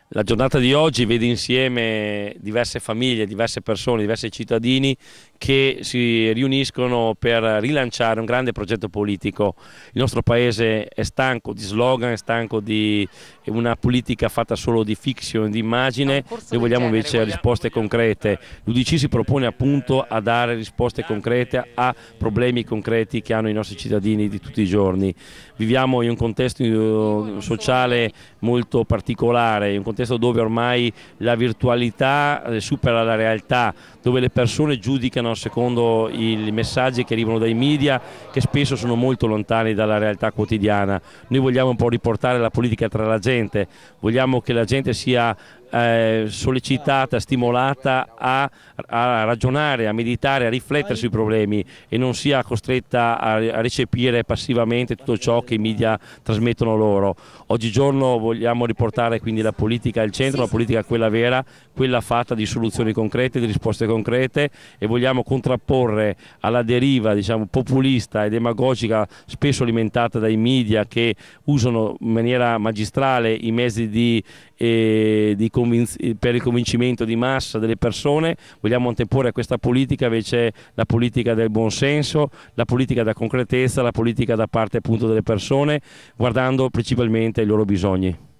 La giornata di oggi vede insieme diverse famiglie, diverse persone, diversi cittadini che si riuniscono per rilanciare un grande progetto politico. Il nostro paese è stanco di slogan, è stanco di una politica fatta solo di fiction, di immagine. Noi vogliamo invece risposte concrete. L'UDC si propone appunto a dare risposte concrete a problemi concreti che hanno i nostri cittadini di tutti i giorni. Viviamo in un contesto sociale molto particolare, in un contesto dove ormai la virtualità supera la realtà, dove le persone giudicano secondo i messaggi che arrivano dai media, che spesso sono molto lontani dalla realtà quotidiana. Noi vogliamo un po' riportare la politica tra la gente, vogliamo che la gente sia sollecitata, stimolata a ragionare, a meditare, a riflettere sui problemi e non sia costretta a recepire passivamente tutto ciò che i media trasmettono loro. Oggigiorno vogliamo riportare quindi la politica al centro, la politica quella vera, quella fatta di soluzioni concrete, di risposte concrete, e vogliamo contrapporre alla deriva, diciamo, populista e demagogica spesso alimentata dai media che usano in maniera magistrale i mezzi per il convincimento di massa delle persone. Vogliamo anteporre a questa politica invece la politica del buonsenso, la politica da concretezza, la politica da parte appunto delle persone, guardando principalmente ai loro bisogni.